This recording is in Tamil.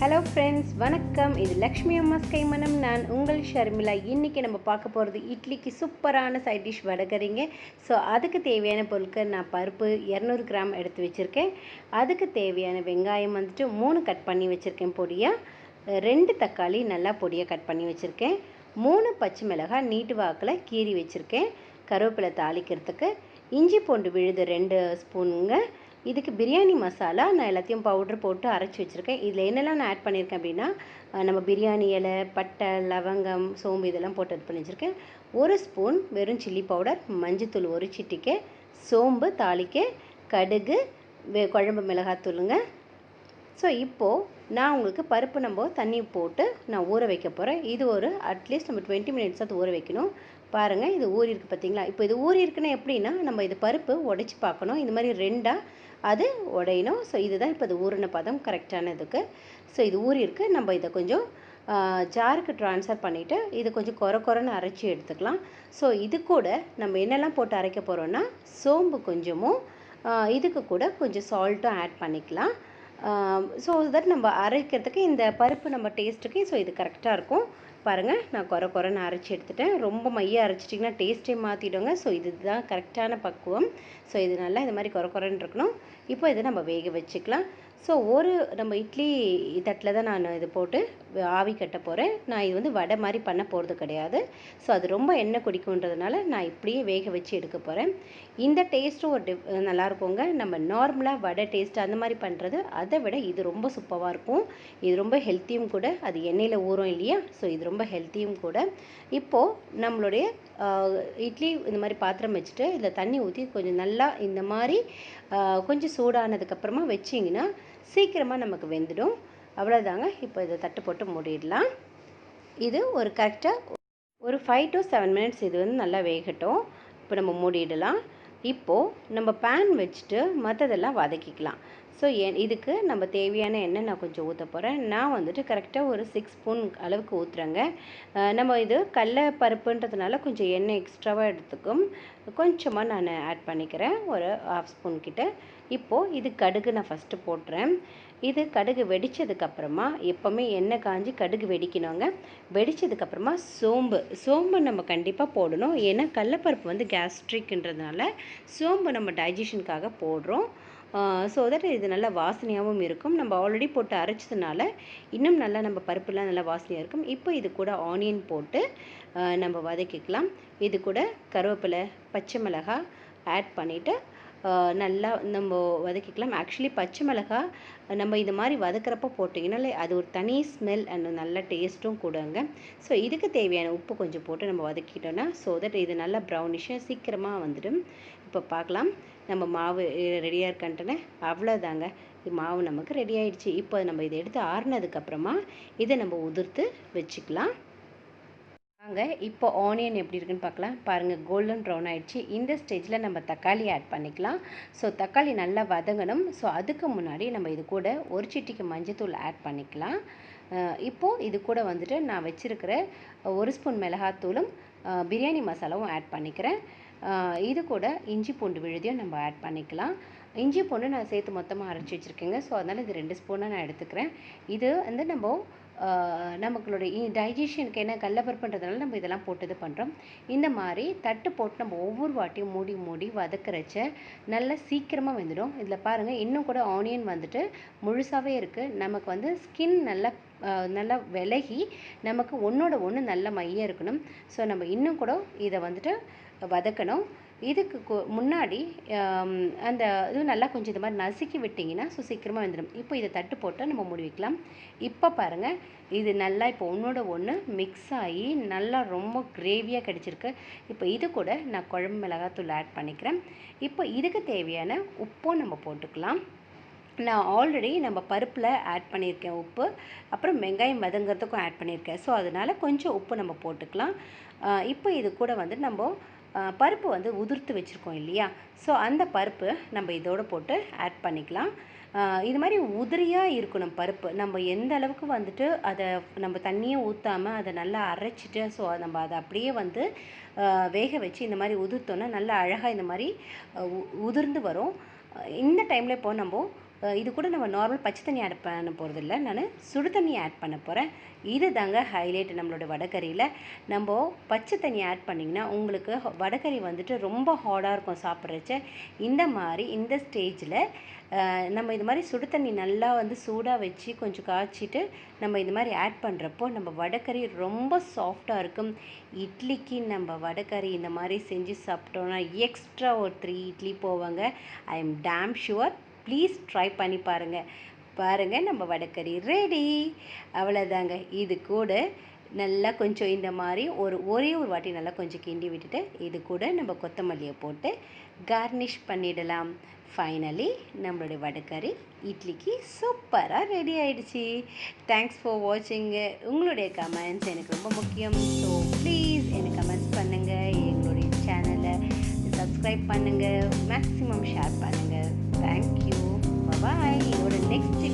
ஹலோ ஃப்ரெண்ட்ஸ், வணக்கம். இது லக்ஷ்மி அம்மாஸ் கைமணம். நான் உங்கள் ஷர்மிளா. இன்றைக்கி நம்ம பார்க்க போகிறது இட்லிக்கு சூப்பரான சைட் டிஷ் வடகரிங்க. ஸோ அதுக்கு தேவையான பொருட்கள் நான் பருப்பு 200 கிராம் எடுத்து வச்சுருக்கேன். அதுக்கு தேவையான வெங்காயம் வந்துட்டு 3 கட் பண்ணி வச்சுருக்கேன் பொடியாக. 2 தக்காளி நல்லா பொடியாக கட் பண்ணி வச்சுருக்கேன். 3 பச்சை மிளகாய் நீட்டு வாக்கில் கீறி வச்சுருக்கேன். கருவேப்பிலை தாளிக்கிறதுக்கு இஞ்சி பூண்டு விழுது 2 ஸ்பூனுங்க. இதுக்கு பிரியாணி மசாலா நான் எல்லாத்தையும் பவுட்ரு போட்டு அரைச்சி வச்சுருக்கேன். இதில் என்னெல்லாம் நான் ஆட் பண்ணியிருக்கேன் அப்படின்னா, நம்ம பிரியாணி இலை, பட்டை, லவங்கம், சோம்பு இதெல்லாம் போட்டு ஆட் பண்ணி வச்சுருக்கேன். 1 ஸ்பூன் வெறும் சில்லி பவுடர், மஞ்சத்தூள் 1 சிட்டிக்கை, சோம்பு தாளிக்க, கடுகு, குழம்பு மிளகாத்தூளுங்க. ஸோ இப்போது நான் உங்களுக்கு பருப்பு நம்ம தண்ணி போட்டு நான் ஊற வைக்க போகிறேன். இது ஒரு அட்லீஸ்ட் நம்ம 20 மினிட்ஸ் அது ஊற வைக்கணும். பாருங்கள், இது ஊறி இருக்குது பார்த்தீங்களா? இப்போ இது ஊறி இருக்குன்னா எப்படின்னா, நம்ம இது பருப்பு உடைச்சி பார்க்கணும். இந்த மாதிரி 2ஆக அது உடையணும். ஸோ இதுதான் இப்போ இது ஊறின பதம் கரெக்டான இதுக்கு. ஸோ இது ஊறி இருக்குது. நம்ம இதை கொஞ்சம் ஜாருக்கு ட்ரான்ஸ்ஃபர் பண்ணிவிட்டு இது கொஞ்சம் கொரன்னு அரைச்சி எடுத்துக்கலாம். ஸோ இது கூட நம்ம என்னெல்லாம் போட்டு அரைக்க போகிறோன்னா, சோம்பு கொஞ்சமும் இதுக்கு கூட கொஞ்சம் சால்ட்டும் ஆட் பண்ணிக்கலாம். ஸோ தட் நம்ம அரைக்கிறதுக்கு இந்த பருப்பு நம்ம டேஸ்ட்டுக்கு ஸோ இது கரெக்டாக இருக்கும். பாருங்கள், நான் கொரன்னு அரைச்சி எடுத்துட்டேன். ரொம்ப மையாக அரைச்சிட்டிங்கன்னா டேஸ்ட்டே மாற்றிடுங்க. ஸோ இதுதான் கரெக்டான பக்குவம். ஸோ இது நல்லா இந்த மாதிரி கொரன்னு இருக்கணும். இப்போ இதை நம்ம வேக வச்சுக்கலாம். ஸோ நம்ம இட்லி தட்டில் தான் நான் இது போட்டு ஆவி கட்ட போகிறேன். நான் இது வடை மாதிரி பண்ண போகிறது கிடையாது. ஸோ அது ரொம்ப எண்ணெய் குடிக்குன்றதுனால நான் இப்படியே வேக வச்சு எடுக்க போகிறேன். இந்த டேஸ்ட்டும் ஒரு நல்லாயிருக்குங்க. நம்ம நார்மலாக வடை டேஸ்ட் அந்த மாதிரி பண்ணுறது அதை விட இது ரொம்ப சூப்பராக இருக்கும். இது ரொம்ப ஹெல்த்தியும் கூட. அது எண்ணெயில் ஊறும் இல்லையா? ஸோ இது ரொம்ப ஹெல்த்தியும் கூட. இப்போது நம்மளுடைய இட்லி இந்த மாதிரி பாத்திரம் வச்சுட்டு இதில் தண்ணி ஊற்றி கொஞ்சம் நல்லா இந்த மாதிரி கொஞ்சம் சூடானதுக்கப்புறமா வச்சிங்கன்னா சீக்கிரமாக நமக்கு வெந்துடும். அவ்வளோதாங்க. இப்போ இதை தட்டு போட்டு மூடிடலாம். இது ஒரு கரெக்டாக ஒரு 5 to 7 மினிட்ஸ் இது நல்லா வேகட்டும். இப்போ நம்ம மூடிடலாம். இப்போது நம்ம பேன் வச்சுட்டு மற்றதெல்லாம் வதக்கிக்கலாம். ஸோ இதுக்கு நம்ம தேவையான எண்ணெய் நான் கொஞ்சம் ஊற்ற போகிறேன். நான் வந்துட்டு கரெக்டாக ஒரு 6 ஸ்பூன் அளவுக்கு ஊற்றுறேங்க. நம்ம இது கடலை பருப்புன்றதுனால கொஞ்சம் எண்ணெய் எக்ஸ்ட்ராவாக எடுத்துக்கும். கொஞ்சமாக நான் ஆட் பண்ணிக்கிறேன், ஒரு 1/2 ஸ்பூன் கிட்ட. இப்போது இது கடுகு நான் ஃபஸ்ட்டு போட்டுறேன். இது கடுகு வெடித்ததுக்கப்புறமா எப்போவுமே எண்ணெய் காஞ்சி கடுகு வெடிக்கணுங்க. வெடித்ததுக்கப்புறமா சோம்பு நம்ம கண்டிப்பாக போடணும். ஏன்னா கடலைப்பருப்பு கேஸ்ட்ரிக்ன்றதுனால சோம்பு நம்ம டைஜஷனுக்காக போடுறோம். ஸோ தட் இது நல்லா வாசனையாகவும் இருக்கும். நம்ம ஆல்ரெடி போட்டு அரைச்சதுனால இன்னும் நல்லா நம்ம பருப்புலாம் நல்லா வாசனையாக இருக்கும். இப்போ இது கூட ஆனியன் போட்டு நம்ம வதக்கிக்கலாம். இது கூட கருவேப்பிலை, பச்சை மிளகாய் ஆட் பண்ணிவிட்டு நல்லா நம்ம வதக்கிக்கலாம். ஆக்சுவலி பச்சை மிளகாய் நம்ம இது மாதிரி வதக்கிறப்போ போட்டிங்கனாலே அது ஒரு தனி ஸ்மெல் அண்ட் நல்ல டேஸ்ட்டும் கூடங்க. ஸோ இதுக்கு தேவையான உப்பு கொஞ்சம் போட்டு நம்ம வதக்கிட்டோன்னா ஸோ தட் இது நல்லா ப்ரௌனிஷாக சீக்கிரமாக வந்துடும். இப்போ பார்க்கலாம், நம்ம மாவு ரெடியாக இருக்கான்ட்டுன்னு. அவ்வளோதாங்க, மாவு நமக்கு ரெடி ஆகிடுச்சு. இப்போ நம்ம இதை எடுத்து ஆறுனதுக்கப்புறமா இதை நம்ம உதிர்த்து வச்சுக்கலாம். வாங்க இப்போ ஆனியன் எப்படி இருக்குன்னு பார்க்கலாம். பாருங்கள், கோல்டன் ப்ரௌன் ஆகிடுச்சு. இந்த ஸ்டேஜில் நம்ம தக்காளி ஆட் பண்ணிக்கலாம். ஸோ தக்காளி நல்லா வதங்கணும். ஸோ அதுக்கு முன்னாடி நம்ம இது கூட 1 சிட்டிக்கு மஞ்சத்தூள் ஆட் பண்ணிக்கலாம். இப்போது இது கூட நான் வச்சுருக்கிற 1 ஸ்பூன் மிளகாத்தூளும் பிரியாணி மசாலாவும் ஆட் பண்ணிக்கிறேன். இது கூட இஞ்சி பூண்டு விழுதியும் நம்ம ஆட் பண்ணிக்கலாம். இஞ்சி பூண்டு நான் சேர்த்து மொத்தமாக அரைச்சி வச்சுருக்கேங்க. ஸோ அதனால் இது 2 ஸ்பூனாக நான் எடுத்துக்கிறேன். இது நம்ம நமக்களுடைய டைஜஷனுக்கு என்ன கடலைப்பருப்புன்றதுனால நம்ம இதெல்லாம் போட்டு இது பண்ணுறோம். இந்த மாதிரி தட்டு போட்டு நம்ம ஒவ்வொரு வாட்டியும் மூடி வதக்கிறச்ச நல்லா சீக்கிரமாக வெந்துடும். இதில் பாருங்கள், இன்னும் கூட ஆனியன் முழுசாகவே இருக்குது. நமக்கு ஸ்கின் நல்லா விலகி நமக்கு ஒன்றோட ஒன்று நல்ல மையாக இருக்கணும். ஸோ நம்ம இன்னும் கூட இதை வதக்கணும். இதுக்கு முன்னாடி அந்த இது நல்லா கொஞ்சம் இது மாதிரி நசுக்கி விட்டிங்கன்னா ஸோ சீக்கிரமாக வந்துடும். இப்போ இதை தட்டு போட்டு நம்ம மூடி வைக்கலாம். இப்போ பாருங்கள், இது நல்லா இப்போ ஒன்றோட ஒன்று மிக்ஸ் ஆகி நல்லா ரொம்ப கிரேவியாக கிடச்சிருக்கு. இப்போ இது கூட நான் குழம்பு மிளகாத்தூள் ஆட் பண்ணிக்கிறேன். இப்போ இதுக்கு தேவையான உப்பும் நம்ம போட்டுக்கலாம். நான் ஆல்ரெடி நம்ம பருப்பில் ஆட் பண்ணியிருக்கேன் உப்பு. அப்புறம் வெங்காயம் வதங்கிறதுக்கும் ஆட் பண்ணியிருக்கேன். ஸோ அதனால் கொஞ்சம் உப்பு நம்ம போட்டுக்கலாம். இப்போ இது கூட நம்ம பருப்பு உதிர்த்து வச்சுருக்கோம் இல்லையா? ஸோ அந்த பருப்பு நம்ம இதோடு போட்டு ஆட் பண்ணிக்கலாம். இது மாதிரி உதிரியாக இருக்கணும் பருப்பு. நம்ம எந்த அளவுக்கு அதை நம்ம தண்ணியை ஊற்றாமல் அதை நல்லா அரைச்சிட்டு ஸோ நம்ம அதை அப்படியே வேக வச்சு இந்த மாதிரி உதிர்த்தோன்னா நல்லா அழகாக இந்த மாதிரி உதிர்ந்து வரும். இந்த டைமில் இப்போ நம்ம இது கூட நம்ம நார்மல் பச்சை தண்ணி ஆட் பண்ண போகிறதில்ல, நான் சுடு தண்ணி ஆட் பண்ண போகிறேன். இது தாங்க ஹைலைட் நம்மளோட வடகரியில். நம்ம பச்சை தண்ணி ஆட் பண்ணிங்கன்னா உங்களுக்கு வடகரி வந்துட்டு ரொம்ப ஹார்டாக இருக்கும் சாப்பிட்றச்ச. இந்த மாதிரி இந்த ஸ்டேஜில் நம்ம இது மாதிரி சுடு தண்ணி நல்லா வந்து சூடாக வச்சு கொஞ்சம் காய்ச்சிட்டு நம்ம இது மாதிரி ஆட் பண்ணுறப்போ நம்ம வடகரி ரொம்ப சாஃப்டாக இருக்கும். இட்லிக்கு நம்ம வடகரி இந்த மாதிரி செஞ்சு சாப்பிட்டோன்னா எக்ஸ்ட்ரா ஒரு 3 இட்லி போவாங்க. I am dam sure. Please try பண்ணி பாருங்கள். நம்ம வடகரி ரெடி. அவ்வளோதாங்க. இது கூட நல்லா கொஞ்சம் இந்த மாதிரி ஒரே ஒரு வாட்டி நல்லா கொஞ்சம் கிண்டி விட்டுட்டு இது கூட நம்ம கொத்தமல்லியை போட்டு கார்னிஷ் பண்ணிடலாம். ஃபைனலி நம்மளுடைய வடகரி இட்லிக்கு சூப்பராக ரெடி ஆகிடுச்சு. Thanks for வாட்சிங்கு. உங்களுடைய கமெண்ட்ஸ் எனக்கு ரொம்ப முக்கியம். ஸோ ப்ளீஸ் எனக்கு கமெண்ட்ஸ் பண்ணுங்கள், எங்களுடைய சேனலை சப்ஸ்கிரைப் பண்ணுங்கள், மேக்ஸிமம் ஷேர் பண்ணுங்கள். தேங்க்யூ. பாய். இதோட நெக்ஸ்ட்